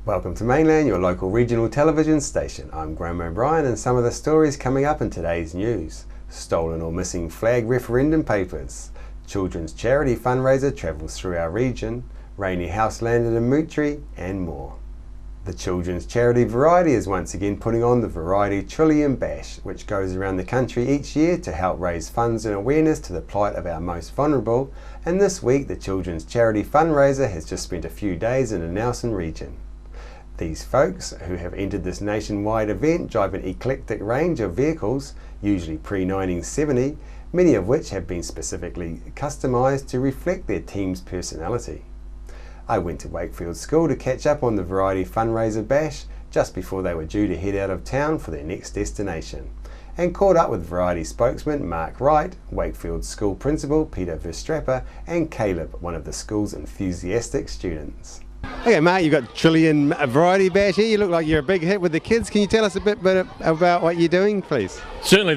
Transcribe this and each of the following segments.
Welcome to Mainland, your local regional television station. I'm Graham O'Brien, and some of the stories coming up in today's news. Stolen or missing flag referendum papers. Children's charity fundraiser travels through our region. Rainy house landed in Mootry, and more. The children's charity Variety is once again putting on the Variety Trillium Bash, which goes around the country each year to help raise funds and awareness to the plight of our most vulnerable. And this week, the children's charity fundraiser has just spent a few days in the Nelson region. These folks, who have entered this nationwide event, drive an eclectic range of vehicles, usually pre-1970, many of which have been specifically customised to reflect their team's personality. I went to Wakefield School to catch up on the Variety Fundraiser Bash just before they were due to head out of town for their next destination, and caught up with Variety spokesman Mark Wright, Wakefield School Principal Peter Verstrapper, and Caleb, one of the school's enthusiastic students. Okay, Mark, you've got Trillium Variety Bash here. You look like you're a big hit with the kids. Can you tell us a bit about what you're doing, please? Certainly.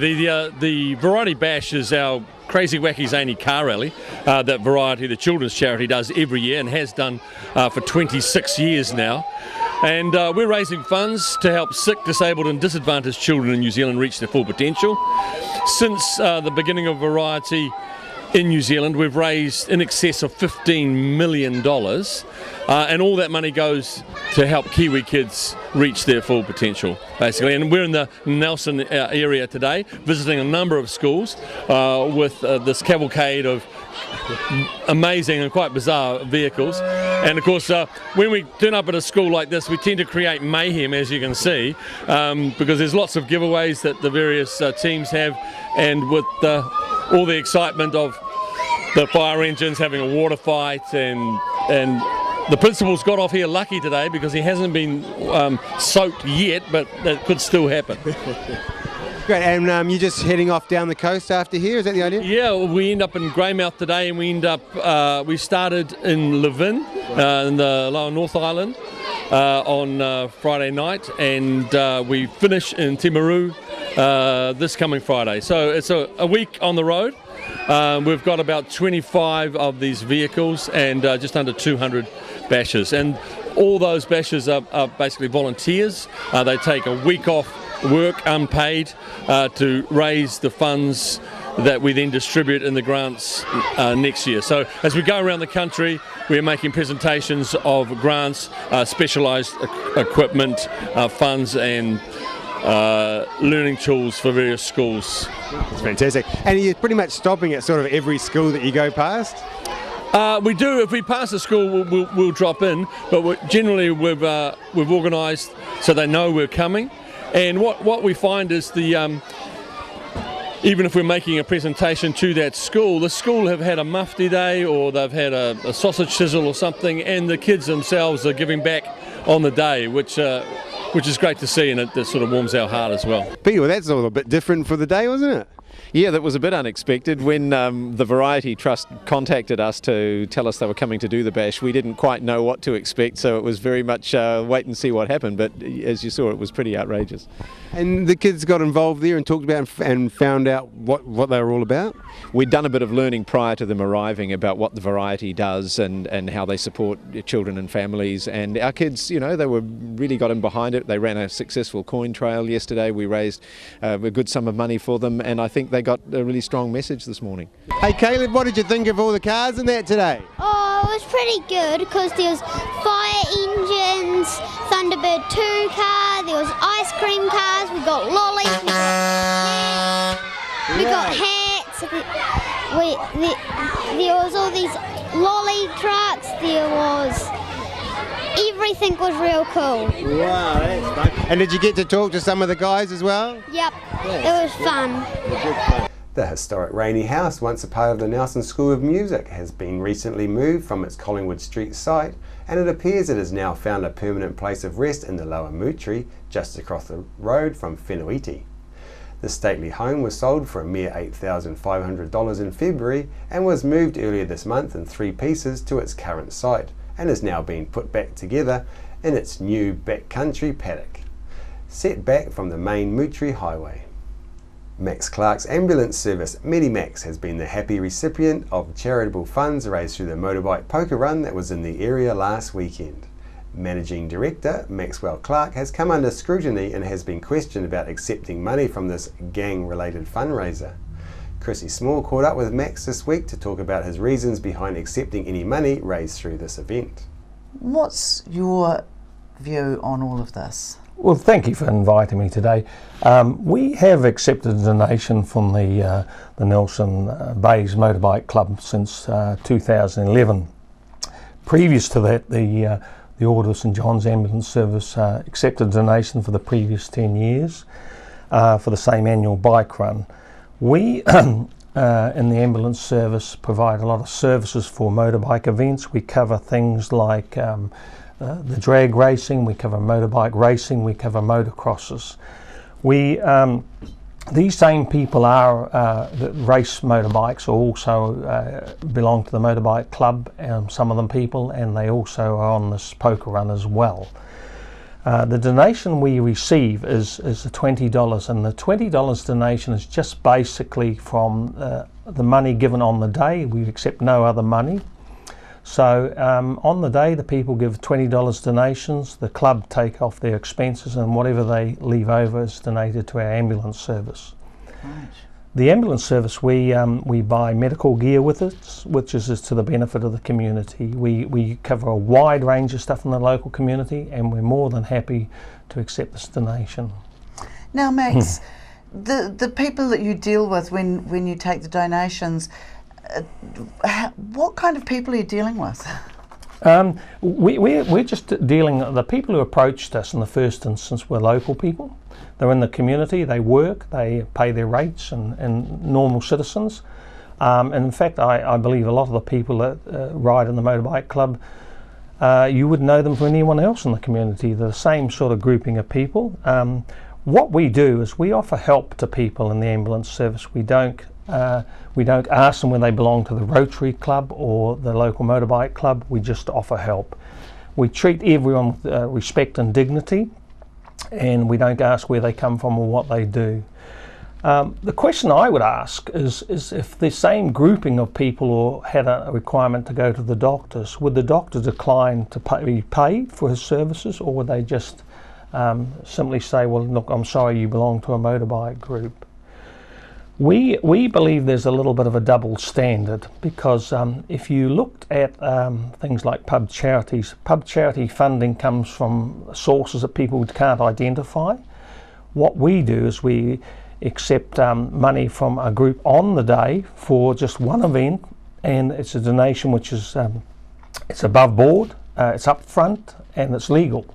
The Variety Bash is our crazy, wacky, zany car rally that Variety, the children's charity, does every year and has done for 26 years now. And we're raising funds to help sick, disabled and disadvantaged children in New Zealand reach their full potential. Since the beginning of Variety in New Zealand, we've raised in excess of $15 million, and all that money goes to help Kiwi kids reach their full potential, basically. And we're in the Nelson area today, visiting a number of schools with this cavalcade of amazing and quite bizarre vehicles. And of course, when we turn up at a school like this, we tend to create mayhem, as you can see, because there's lots of giveaways that the various teams have, and with all the excitement of the fire engines having a water fight, and the principal's got off here lucky today because he hasn't been soaked yet, but that could still happen. Great, and you're just heading off down the coast after here, is that the idea? Yeah, well, we end up in Greymouth today, and we started in Levin in the Lower North Island on Friday night, and we finish in Timaru this coming Friday. So it's a week on the road. We've got about 25 of these vehicles and just under 200 bashes, and all those bashes are basically volunteers. They take a week off work unpaid to raise the funds that we then distribute in the grants next year. So as we go around the country, we're making presentations of grants, specialised equipment, funds and learning tools for various schools. That's fantastic. And you're pretty much stopping at sort of every school that you go past? We do. If we pass a school, we'll drop in, but generally we've organised so they know we're coming. And what we find is even if we're making a presentation to that school, the school have had a mufti day or they've had a sausage sizzle or something, and the kids themselves are giving back on the day, which is great to see, and it sort of warms our heart as well. Peter, well, that's all a bit different for the day, wasn't it? Yeah, that was a bit unexpected. When the Variety Trust contacted us to tell us they were coming to do the bash, we didn't quite know what to expect, so it was very much wait and see what happened, but as you saw, it was pretty outrageous. And the kids got involved there and talked about and found out what they were all about? We'd done a bit of learning prior to them arriving about what the Variety does and how they support children and families, and our kids, you know, they were really got in behind it. They ran a successful coin trail yesterday. We raised a good sum of money for them, and I think they got a really strong message this morning. Hey Caleb, what did you think of all the cars in that today? Oh, it was pretty good because there was fire engines, Thunderbird 2 car, there was ice cream cars, we got lollies, we got hats, there was all these lolly trucks, there was everything was real cool. Wow, that's fun. And did you get to talk to some of the guys as well? Yep, it was fun. The historic Rainy House, once a part of the Nelson School of Music, has been recently moved from its Collingwood Street site, and it appears it has now found a permanent place of rest in the Lower Mootry, just across the road from Whenuiti. The stately home was sold for a mere $8,500 in February and was moved earlier this month in 3 pieces to its current site, and is now being put back together in its new backcountry paddock, set back from the main Moutere Highway. Max Clark's ambulance service, Medimax, has been the happy recipient of charitable funds raised through the motorbike poker run that was in the area last weekend. Managing Director Maxwell Clark has come under scrutiny and has been questioned about accepting money from this gang-related fundraiser. Chrissy Small caught up with Max this week to talk about his reasons behind accepting any money raised through this event. What's your view on all of this? Well, thank you for inviting me today. We have accepted a donation from the Nelson Bays Motorbike Club since 2011. Previous to that, the Order of St John's Ambulance Service accepted a donation for the previous 10 years for the same annual bike run. We in the ambulance service provide a lot of services for motorbike events. We cover things like the drag racing, we cover motorbike racing, we cover motocrosses. These same people that race motorbikes also belong to the motorbike club, some of them people, and they also are on this poker run as well. The donation we receive is the $20, and the $20 donation is just basically from the money given on the day. We accept no other money. So on the day the people give $20 donations, the club take off their expenses, and whatever they leave over is donated to our ambulance service. Right. The ambulance service, we buy medical gear with it, which is to the benefit of the community. We cover a wide range of stuff in the local community, and we're more than happy to accept this donation. Now, Max, the people that you deal with when you take the donations, what kind of people are you dealing with? We're just dealing, the people who approached us in the first instance were local people. They're in the community, they work, they pay their rates and normal citizens. And in fact, I believe a lot of the people that ride in the motorbike club, you would know them from anyone else in the community. They're the same sort of grouping of people. What we do is we offer help to people in the ambulance service. We don't ask them whether they belong to the Rotary Club or the local motorbike club. We just offer help. We treat everyone with respect and dignity, and we don't ask where they come from or what they do. The question I would ask is if the same grouping of people had a requirement to go to the doctors, would the doctor decline to be paid for his services, or would they just simply say, well, look, I'm sorry, you belong to a motorbike group? We believe there's a little bit of a double standard, because if you looked at things like pub charity funding comes from sources that people can't identify. What we do is we accept money from a group on the day for just one event, and it's a donation which is it's above board, it's up front, and it's legal.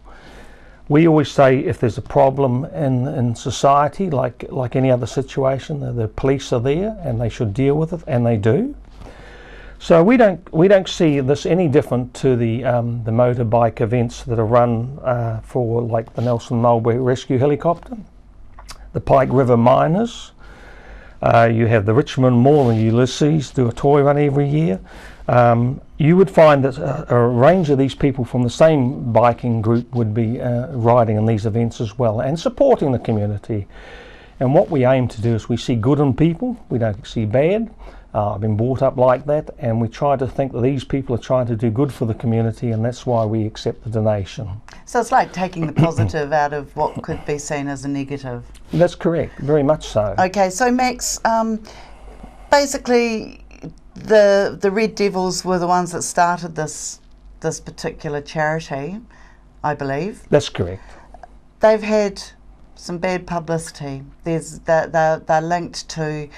We always say if there's a problem in society, like any other situation, the police are there and they should deal with it, and they do. So we don't see this any different to the motorbike events that are run for, like the Nelson Mulberry Rescue Helicopter, the Pike River Miners. You have the Richmond Mall and Ulysses do a toy run every year. You would find that a range of these people from the same biking group would be riding in these events as well and supporting the community. And what we aim to do is we see good in people, we don't see bad. I've been brought up like that, and we try to think that these people are trying to do good for the community, and that's why we accept the donation. So it's like taking the positive out of what could be seen as a negative. That's correct, very much so. Okay, so Max, basically the Red Devils were the ones that started this particular charity, I believe. That's correct. They've had some bad publicity. They're linked to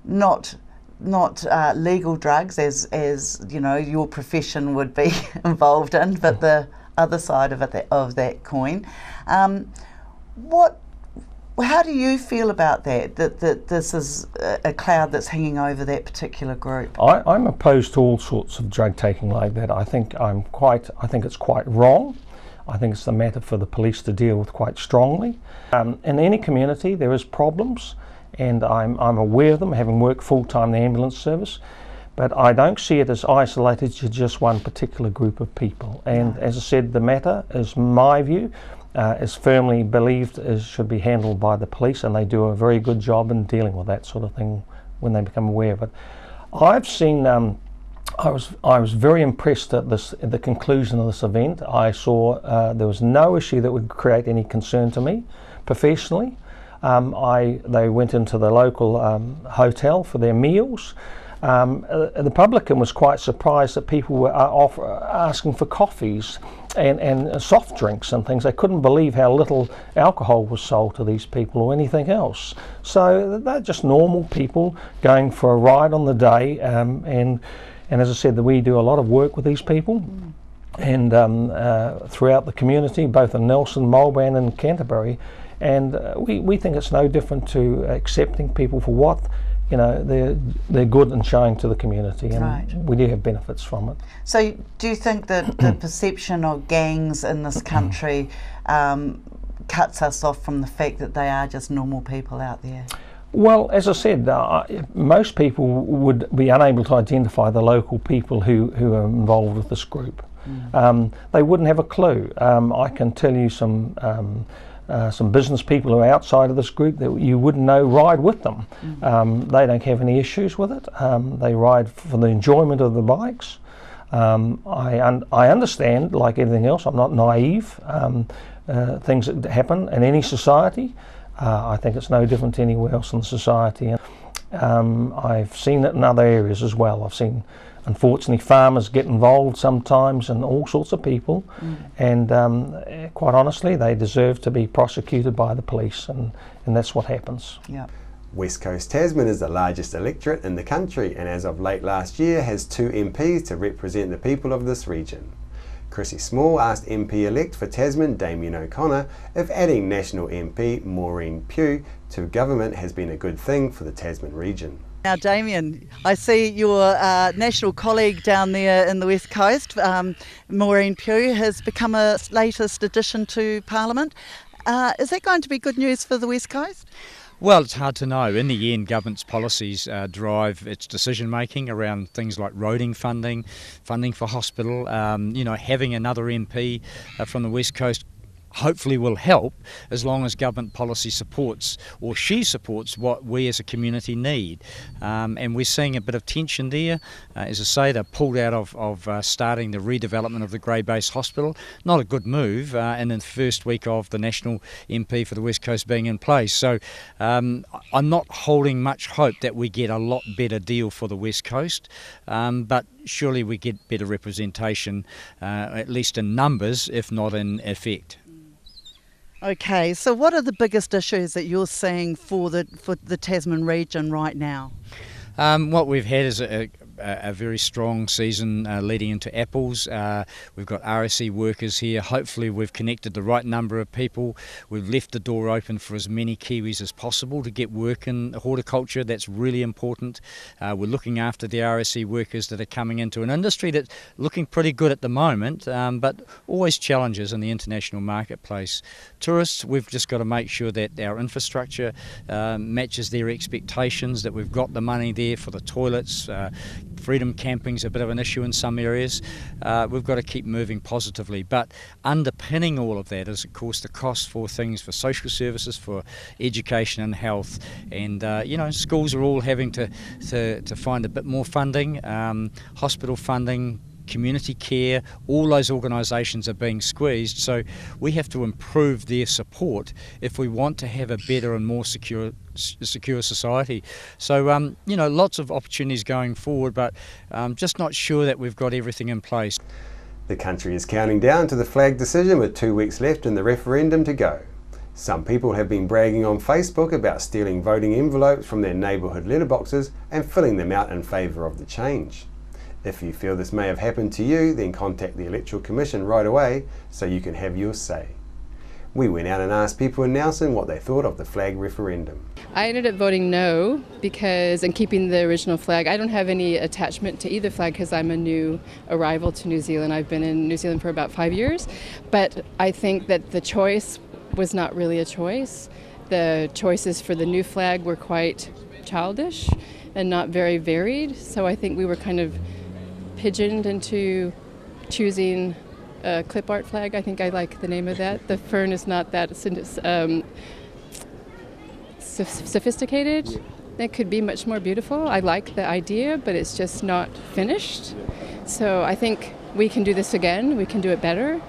not legal drugs, as you know your profession would be involved in, but the other side of that coin. How do you feel about that this is a cloud that's hanging over that particular group? I'm opposed to all sorts of drug taking like that. I think it's quite wrong. I think it's a matter for the police to deal with quite strongly. In any community there is problems, and I'm aware of them, having worked full-time in the ambulance service. but I don't see it as isolated to just one particular group of people. And as I said, the matter is, my view, is firmly believed should be handled by the police, and they do a very good job in dealing with that sort of thing when they become aware of it. I've seen, I was very impressed at the conclusion of this event. I saw there was no issue that would create any concern to me professionally. They went into the local hotel for their meals. The publican was quite surprised that people were asking for coffees and soft drinks and things. They couldn't believe how little alcohol was sold to these people or anything else. So they're just normal people going for a ride on the day, and as I said, we do a lot of work with these people, and throughout the community, both in Nelson, Mulban and Canterbury, and we think it's no different to accepting people for what they're good and showing to the community, and we do have benefits from it. So do you think that the perception of gangs in this country cuts us off from the fact that they are just normal people out there? Well, as I said, most people would be unable to identify the local people who are involved with this group. They wouldn't have a clue. I can tell you some business people who are outside of this group that you wouldn't know ride with them. They don't have any issues with it. They ride for the enjoyment of the bikes. I understand, like everything else, I'm not naive. Things that happen in any society, I think it's no different to anywhere else in the society. I've seen it in other areas as well. I've seen, unfortunately, farmers get involved sometimes, and all sorts of people, and quite honestly, they deserve to be prosecuted by the police, and that's what happens. Yeah. West Coast Tasman is the largest electorate in the country, and as of late last year has 2 MPs to represent the people of this region. Chrissy Small asked MP-elect for Tasman, Damien O'Connor, if adding National MP Maureen Pugh to government has been a good thing for the Tasman region. Now, Damien, I see your national colleague down there in the West Coast, Maureen Pugh, has become a latest addition to Parliament. Is that going to be good news for the West Coast? Well, it's hard to know. In the end, government's policies drive its decision-making around things like roading funding for hospital. Having another MP from the West Coast hopefully will help, as long as government policy supports, or she supports, what we as a community need. And we're seeing a bit of tension there. As I say, they're pulled out of starting the redevelopment of the Grey Base Hospital. Not a good move, and in the first week of the National MP for the West Coast being in place. So I'm not holding much hope that we get a lot better deal for the West Coast, but surely we get better representation, at least in numbers, if not in effect. Okay, so what are the biggest issues that you're seeing for the Tasman region right now? What we've had is a very strong season leading into apples. We've got RSE workers here. Hopefully we've connected the right number of people. We've left the door open for as many Kiwis as possible to get work in horticulture. That's really important. We're looking after the RSE workers that are coming into an industry that's looking pretty good at the moment, but always challenges in the international marketplace. Tourists, we've just got to make sure that our infrastructure matches their expectations, that we've got the money there for the toilets. Freedom camping's a bit of an issue in some areas. We've got to keep moving positively, but underpinning all of that is, of course, the cost for things for social services, for education and health, and schools are all having to find a bit more funding, hospital funding, community care. All those organisations are being squeezed, so we have to improve their support if we want to have a better and more secure society. So lots of opportunities going forward, but just not sure that we've got everything in place. The country is counting down to the flag decision with 2 weeks left in the referendum to go. Some people have been bragging on Facebook about stealing voting envelopes from their neighbourhood letterboxes and filling them out in favour of the change. If you feel this may have happened to you, then contact the Electoral Commission right away so you can have your say. We went out and asked people in Nelson what they thought of the flag referendum. I ended up voting no and keeping the original flag. I don't have any attachment to either flag because I'm a new arrival to New Zealand. I've been in New Zealand for about 5 years, but I think that the choice was not really a choice. The choices for the new flag were quite childish. and not very varied. So I think we were kind of pigeoned into choosing a clip art flag. I think I like the name of that. The fern is not that sophisticated. It could be much more beautiful. I like the idea, but it's just not finished. So I think we can do this again. We can do it better.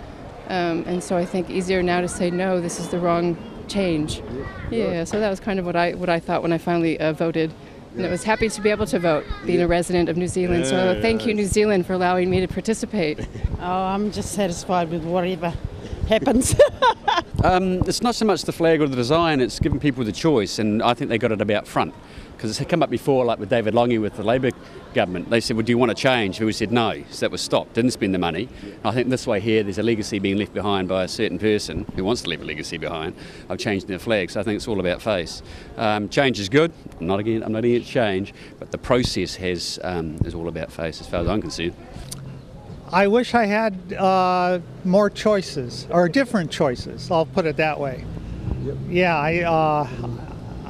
And so I think easier now to say, no, this is the wrong change. Yeah, so that was kind of what I thought when I finally voted. And I was happy to be able to vote, being a resident of New Zealand. So thank you, New Zealand, for allowing me to participate. Oh, I'm just satisfied with whatever happens. It's not so much the flag or the design, it's giving people the choice, and I think they got it about front. Because it's come up before, like with David Longy with the Labor government. They said, well, do you want to change? And we said no, so that was stopped, didn't spend the money. I think this way here, there's a legacy being left behind by a certain person who wants to leave a legacy behind of changing their flag, so I think it's all about face. Change is good, I'm not against change, but the process is all about face as far as I'm concerned. I wish I had more choices, or different choices, I'll put it that way. Yep. Yeah,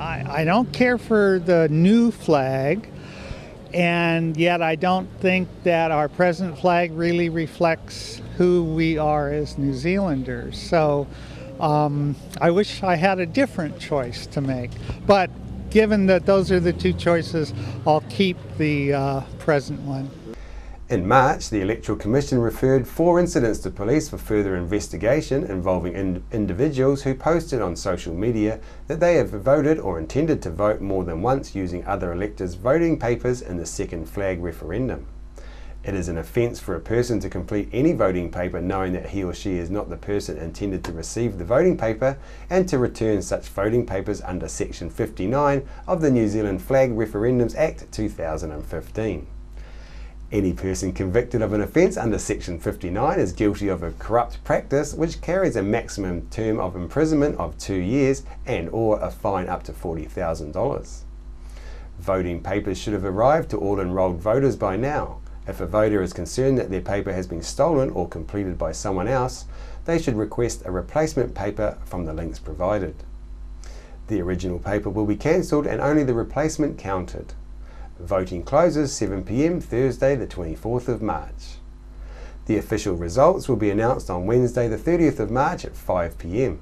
I don't care for the new flag, and yet I don't think that our present flag really reflects who we are as New Zealanders. So I wish I had a different choice to make. But given that those are the two choices, I'll keep the present one. In March, the Electoral Commission referred 4 incidents to police for further investigation involving individuals who posted on social media that they have voted or intended to vote more than once using other electors' voting papers in the second flag referendum. It is an offence for a person to complete any voting paper knowing that he or she is not the person intended to receive the voting paper, and to return such voting papers under Section 59 of the New Zealand Flag Referendums Act 2015. Any person convicted of an offence under Section 59 is guilty of a corrupt practice which carries a maximum term of imprisonment of 2 years and or a fine up to $40,000. Voting papers should have arrived to all enrolled voters by now. If a voter is concerned that their paper has been stolen or completed by someone else, they should request a replacement paper from the links provided. The original paper will be cancelled and only the replacement counted. Voting closes 7 p.m. Thursday the 24th of March. The official results will be announced on Wednesday the 30th of March at 5 p.m.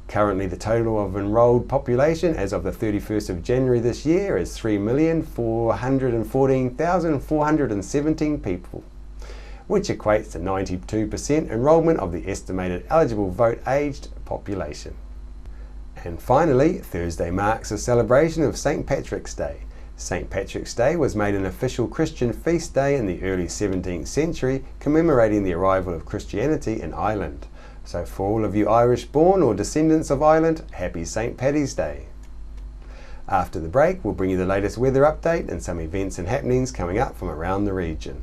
Currently the total of enrolled population as of the 31st of January this year is 3,414,417 people, which equates to 92% enrolment of the estimated eligible vote-aged population. And finally, Thursday marks a celebration of St. Patrick's Day. St. Patrick's Day was made an official Christian feast day in the early 17th century, commemorating the arrival of Christianity in Ireland. So for all of you Irish-born or descendants of Ireland, happy St. Paddy's Day. After the break, we'll bring you the latest weather update and some events and happenings coming up from around the region.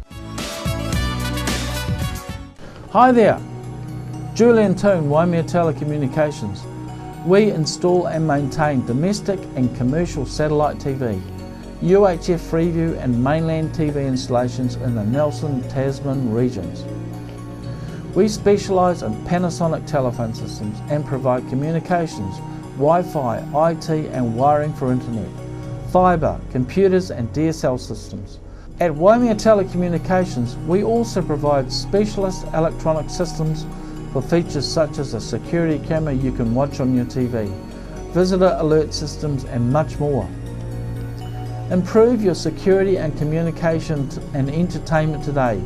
Hi there, Julian Toon, Waimea Telecommunications. We install and maintain domestic and commercial satellite TV, UHF Freeview and Mainland TV installations in the Nelson, Tasman regions. We specialise in Panasonic telephone systems and provide communications, Wi-Fi, IT and wiring for internet, fibre, computers and DSL systems. At Waimea Telecommunications, we also provide specialist electronic systems for features such as a security camera you can watch on your TV, visitor alert systems and much more. Improve your security and communication and entertainment today.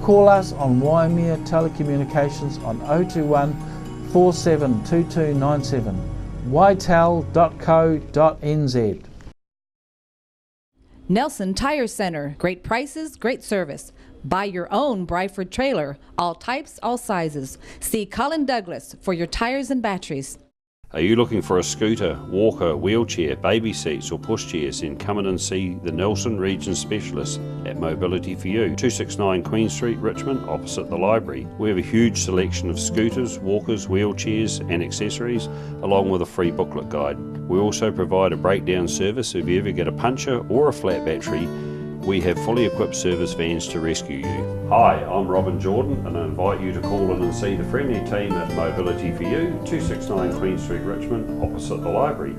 Call us on Waimea Telecommunications on 021 472297, ytel.co.nz. Nelson Tire Center. Great prices, great service. Buy your own Bryford trailer. All types, all sizes. See Colin Douglas for your tires and batteries. Are you looking for a scooter, walker, wheelchair, baby seats or pushchairs? Then come in and see the Nelson Region Specialist at Mobility for You, 269 Queen Street, Richmond, opposite the library. We have a huge selection of scooters, walkers, wheelchairs and accessories, along with a free booklet guide. We also provide a breakdown service if you ever get a puncture or a flat battery. We have fully equipped service vans to rescue you. Hi, I'm Robin Jordan and I invite you to call in and see the friendly team at Mobility for You, 269 Queen Street, Richmond, opposite the library.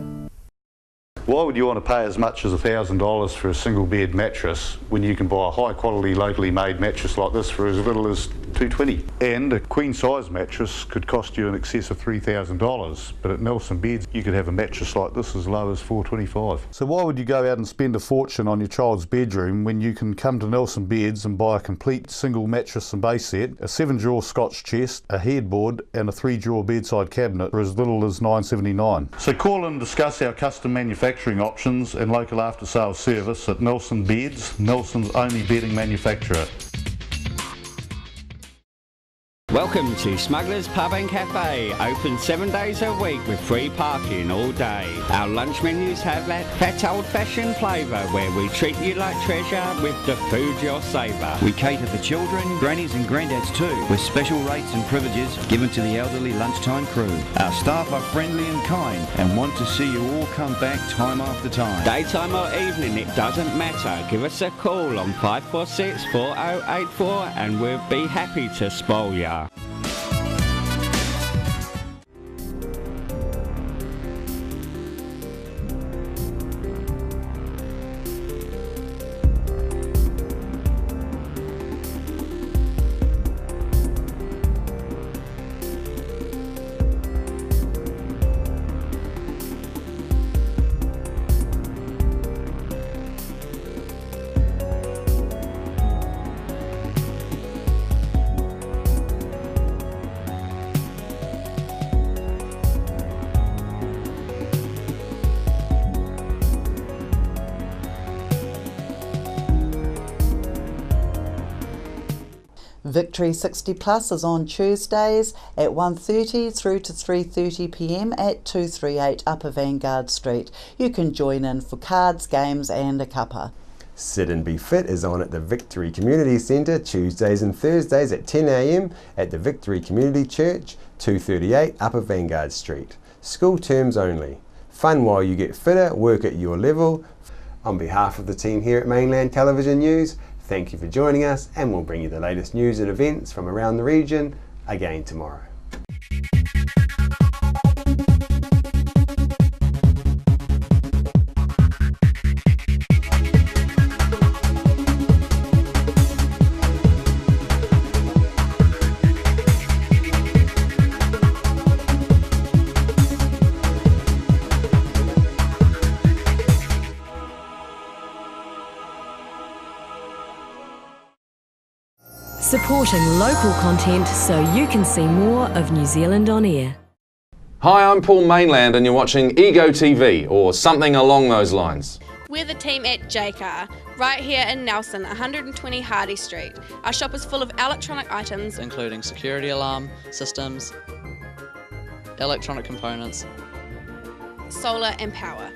Why would you want to pay as much as $1,000 for a single bed mattress when you can buy a high quality locally made mattress like this for as little as $220? And a queen size mattress could cost you in excess of $3,000, but at Nelson Beds you could have a mattress like this as low as $425. So why would you go out and spend a fortune on your child's bedroom when you can come to Nelson Beds and buy a complete single mattress and base set, a 7-drawer Scotch chest, a headboard and a 3-drawer bedside cabinet for as little as $979. So call and discuss our custom manufacturing options and local after sales service at Nelson Beds, Nelson's only bedding manufacturer. Welcome to Smugglers Pub and Cafe, open 7 days a week with free parking all day. Our lunch menus have that old-fashioned flavour where we treat you like treasure with the food you'll savour. We cater for children, grannies and granddads too, with special rates and privileges given to the elderly lunchtime crew. Our staff are friendly and kind and want to see you all come back time after time. Daytime or evening, it doesn't matter. Give us a call on 546 4084 and we'll be happy to spoil ya. Victory 60 Plus is on Tuesdays at 1:30 through to 3:30 p.m. at 238 Upper Vanguard Street. You can join in for cards, games and a cuppa. Sit and Be Fit is on at the Victory Community Centre Tuesdays and Thursdays at 10 a.m. at the Victory Community Church, 238 Upper Vanguard Street. School terms only. Fun while you get fitter, work at your level. On behalf of the team here at Mainland Television News, thank you for joining us, and we'll bring you the latest news and events from around the region again tomorrow. Supporting local content so you can see more of New Zealand on air. Hi, I'm Paul Mainland and you're watching Ego TV, or something along those lines. We're the team at JCar, right here in Nelson, 120 Hardy Street. Our shop is full of electronic items, including security alarm systems, electronic components, solar and power,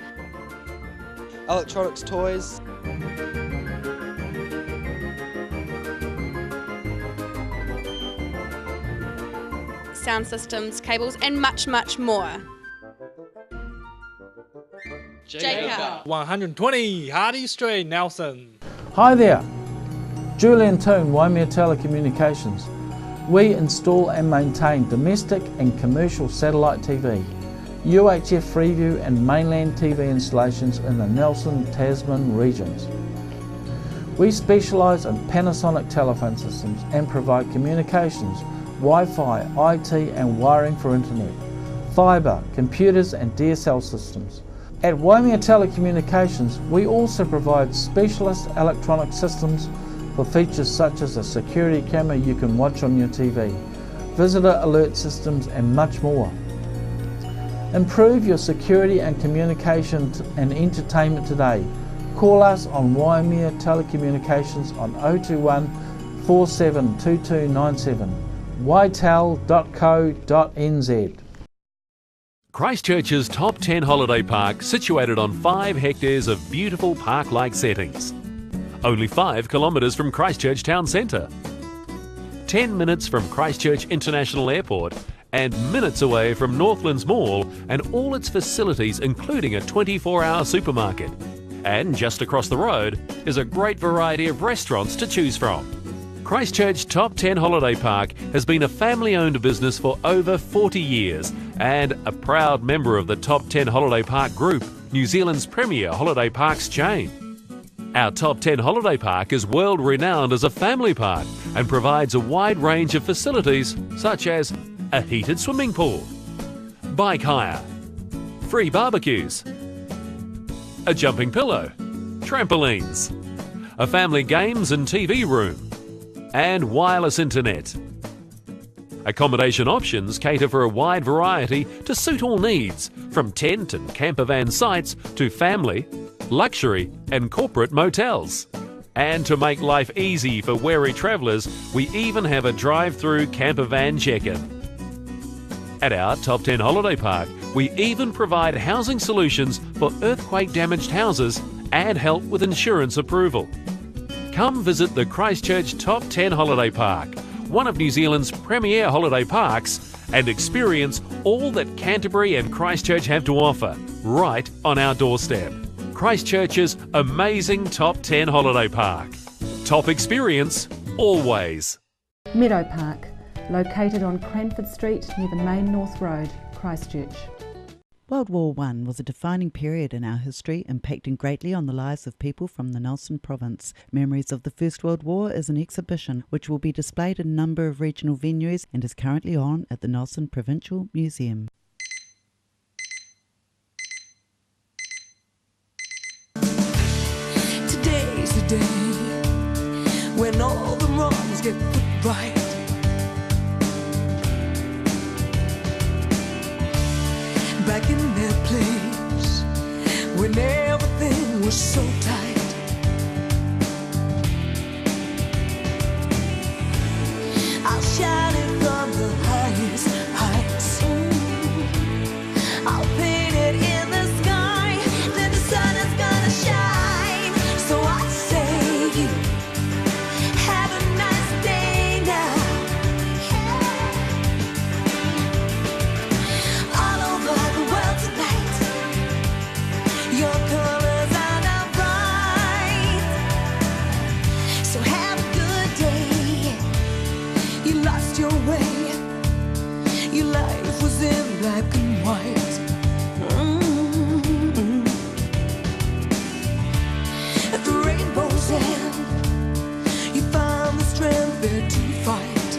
electronics toys, sound systems, cables and much, much more. JCar. 120 Hardy Street, Nelson. Hi there, Julian Toon, Waimea Telecommunications. We install and maintain domestic and commercial satellite TV, UHF Freeview and Mainland TV installations in the Nelson, Tasman regions. We specialise in Panasonic telephone systems and provide communications, Wi-Fi, IT and wiring for internet, fibre, computers and DSL systems. At Waimea Telecommunications, we also provide specialist electronic systems for features such as a security camera you can watch on your TV, visitor alert systems and much more. Improve your security and communication and entertainment today. Call us on Waimea Telecommunications on 021 472297. ytel.co.nz. Christchurch's top 10 holiday park, situated on 5 hectares of beautiful park-like settings. Only 5 kilometres from Christchurch town centre. 10 minutes from Christchurch International Airport and minutes away from Northlands Mall and all its facilities, including a 24-hour supermarket. And just across the road is a great variety of restaurants to choose from. Christchurch Top 10 Holiday Park has been a family-owned business for over 40 years and a proud member of the Top 10 Holiday Park Group. New Zealand's premier holiday parks chain. Our Top 10 holiday park is world renowned as a family park and provides a wide range of facilities such as a heated swimming pool, bike hire, free barbecues, a jumping pillow, trampolines, a family games and TV room, and wireless internet. Accommodation options cater for a wide variety to suit all needs, from tent and camper van sites to family, luxury and corporate motels. And to make life easy for wary travellers, we even have a drive-through camper van check-in. At our Top 10 holiday park, we even provide housing solutions for earthquake-damaged houses and help with insurance approval. Come visit the Christchurch Top 10 Holiday Park, one of New Zealand's premier holiday parks, and experience all that Canterbury and Christchurch have to offer, right on our doorstep. Christchurch's amazing Top 10 Holiday Park. Top experience, always. Meadow Park, located on Cranford Street near the Main North Road, Christchurch. World War I was a defining period in our history, impacting greatly on the lives of people from the Nelson province. Memories of the First World War is an exhibition which will be displayed in a number of regional venues and is currently on at the Nelson Provincial Museum. Today's the day when all the wrongs get put right. Back in their place, when everything was so tight. I'll shout it from the highest heights. I'll paint it in the sky, then the sun is gonna shine. So I say, have a nice day now. Your colors are now bright, so have a good day. You lost your way, your life was in black and white. At the rainbow's end, you found the strength there to fight.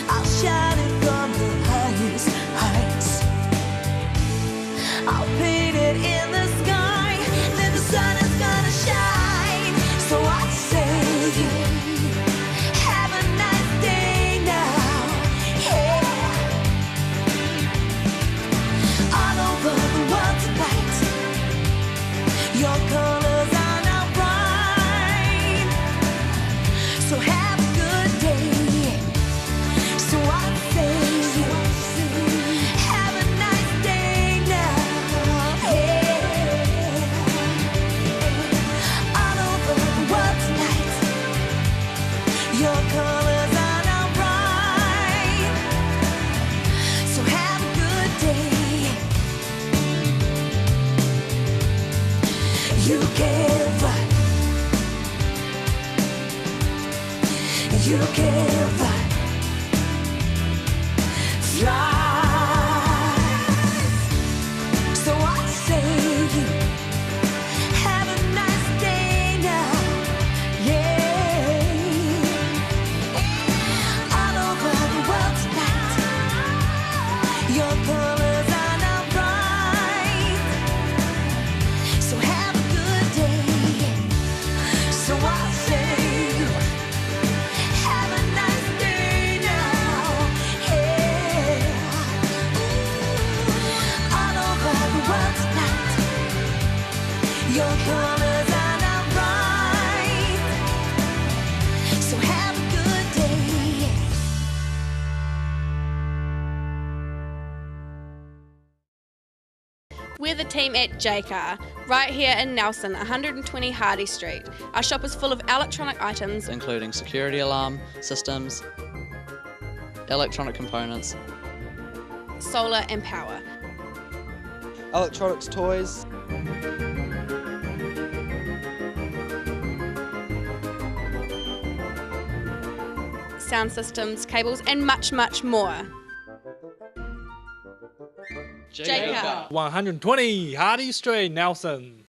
I'll shout it from the highest heights. I'll paint it in the sky, then the sun is gonna shine. So I say, have a nice day now. Yeah. All over the world tonight, your colors are now bright. So have a good day. So I say, have a nice day now. Yeah. All over the world tonight, your colors are now bright. So have a good day. You can fly. You can fly. So I say, have a nice day now. Yeah. All over the world tonight, your colors are now bright. So have a good day. So I say, have a nice day now. Yeah. All over the world tonight, your colors are now bright. So have a good day. We're the team at JCar, right here in Nelson, 120 Hardy Street. Our shop is full of electronic items, including security alarm systems, electronic components, solar and power. Electronics, toys, sound systems, cables, and much, much more. Jacob. 120 Hardy Street, Nelson.